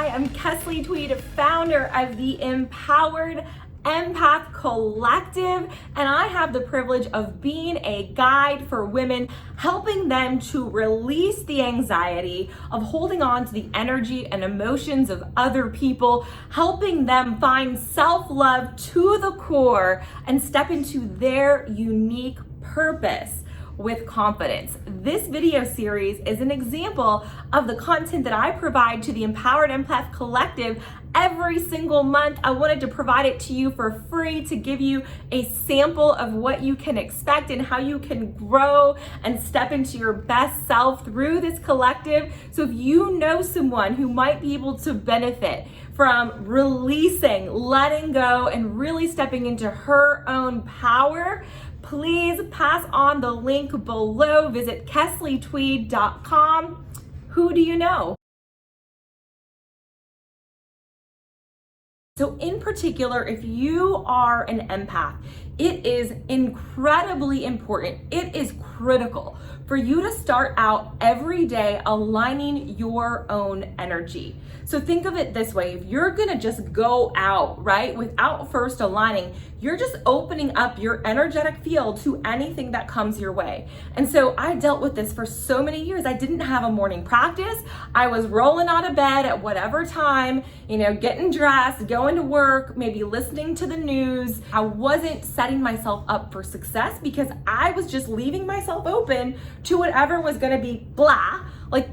Hi, I'm Kesley Tweed, founder of the Empowered Empath Collective, and I have the privilege of being a guide for women, helping them to release the anxiety of holding on to the energy and emotions of other people, helping them find self-love to the core and step into their unique purpose with confidence. This video series is an example of the content that I provide to the Empowered Empath Collective every single month. I wanted to provide it to you for free to give you a sample of what you can expect and how you can grow and step into your best self through this collective. So if you know someone who might be able to benefit from releasing, letting go, and really stepping into her own power, please pass on the link below. Visit KesleyTweed.com. Who do you know? So in particular, if you are an empath, it is incredibly important. It is critical for you to start out every day aligning your own energy. So think of it this way. If you're gonna just go out, right, without first aligning, you're just opening up your energetic field to anything that comes your way. And so I dealt with this for so many years. I didn't have a morning practice. I was rolling out of bed at whatever time, getting dressed, going to work, maybe listening to the news. I wasn't setting myself up for success because I was just leaving myself open to whatever was gonna be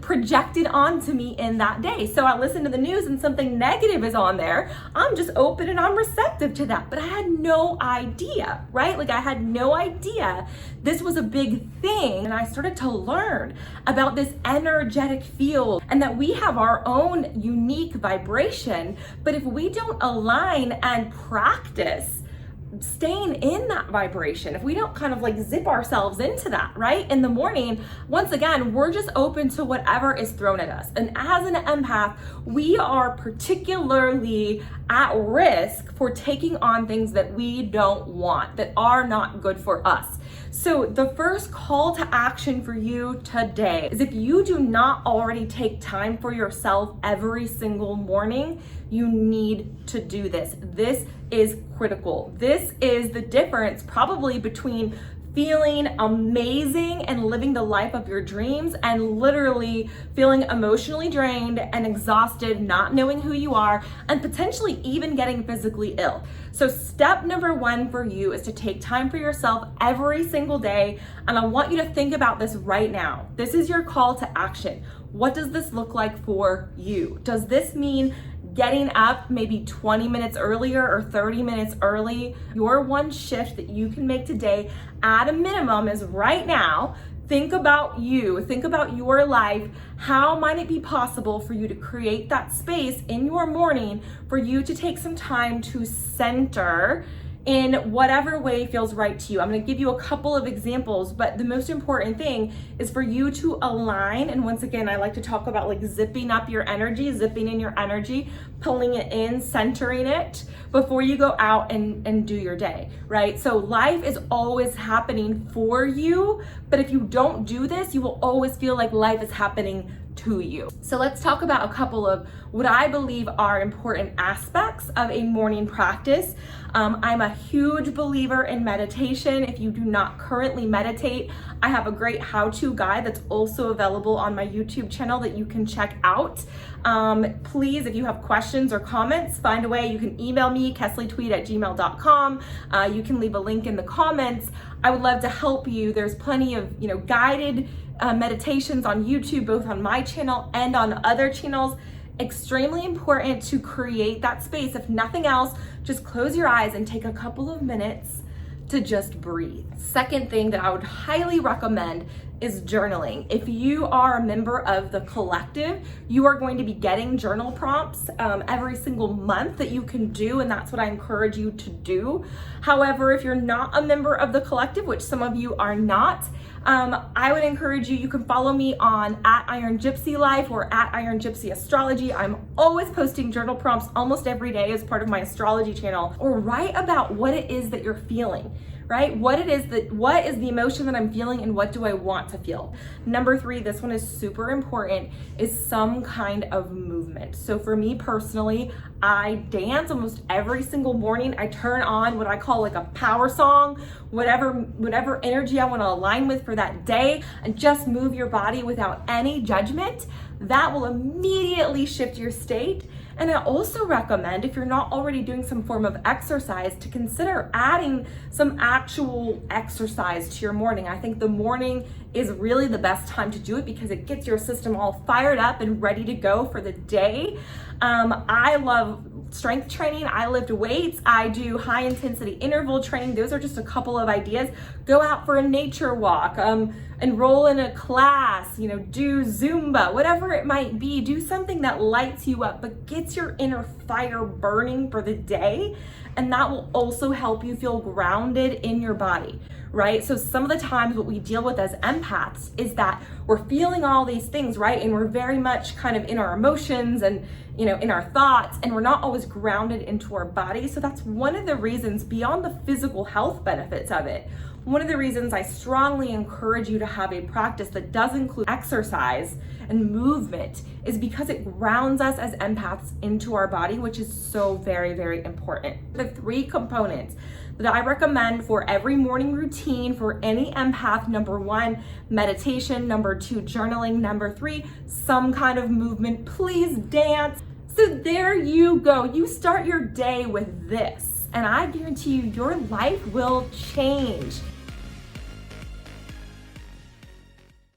projected onto me in that day. So I listen to the news and something negative is on there. I'm just open and I'm receptive to that. But I had no idea, right? I had no idea this was a big thing. And I started to learn about this energetic field and that we have our own unique vibration. But if we don't align and practice staying in that vibration, if we don't zip ourselves into that, right? In the morning, once again, we're just open to whatever is thrown at us. And as an empath, we are particularly at risk for taking on things that we don't want, that are not good for us. So the first call to action for you today is, if you do not already take time for yourself every single morning, you need to do this. This is critical. This is the difference probably between feeling amazing and living the life of your dreams and literally feeling emotionally drained and exhausted, not knowing who you are, and potentially even getting physically ill. So step number one for you is to take time for yourself every single day. And I want you to think about this right now. This is your call to action. What does this look like for you? Does this mean getting up maybe 20 minutes earlier or 30 minutes early? Your one shift that you can make today at a minimum is right now. Think about you, think about your life. How might it be possible for you to create that space in your morning for you to take some time to center in whatever way feels right to you? I'm going to give you a couple of examples, but the most important thing is for you to align. And once again, I like to talk about zipping up your energy, zipping in your energy, pulling it in, centering it before you go out and do your day, right? So life is always happening for you, but if you don't do this, you will always feel like life is happening to you. So let's talk about a couple of what I believe are important aspects of a morning practice. I'm a huge believer in meditation. If you do not currently meditate, I have a great how-to guide that's also available on my YouTube channel that you can check out. Please, if you have questions or comments, find a way. You can email me, KesleyTweed@gmail.com. You can leave a link in the comments. I would love to help you. There's plenty of guided meditations on YouTube, both on my channel and on other channels. Extremely important to create that space. If nothing else, just close your eyes and take a couple of minutes to just breathe. Second thing that I would highly recommend is journaling. If you are a member of the collective, you are going to be getting journal prompts every single month that you can do, and that's what I encourage you to do. However, if you're not a member of the collective, which some of you are not, I would encourage you can follow me on @IronGypsyLife or @IronGypsyAstrology. I'm always posting journal prompts almost every day as part of my astrology channel. Or write about what it is that you're feeling, right? What is the emotion that I'm feeling and what do I want to feel? Number 3, this one is super important, is some kind of movement. So for me personally, I dance almost every single morning. I turn on what I call like a power song, whatever energy I want to align with for that day, and just move your body without any judgment. That will immediately shift your state. And I also recommend, if you're not already doing some form of exercise, to consider adding some actual exercise to your morning. I think the morning is really the best time to do it because it gets your system all fired up and ready to go for the day. I love strength training. I lift weights. I do high intensity interval training. Those are just a couple of ideas. Go out for a nature walk, enroll in a class, do Zumba, whatever it might be. Do something that lights you up, but gets your inner fire burning for the day. And that will also help you feel grounded in your body, right? So some of the times what we deal with as empaths is that we're feeling all these things, right? And we're very much kind of in our emotions and, in our thoughts, and we're not always grounded into our body. So that's one of the reasons, beyond the physical health benefits of it, one of the reasons I strongly encourage you to have a practice that does include exercise and movement is because it grounds us as empaths into our body, which is so very, very important. The 3 components that I recommend for every morning routine for any empath: number 1, meditation; number 2, journaling; number 3, some kind of movement. Please dance. So there you go. You start your day with this, and I guarantee you your life will change.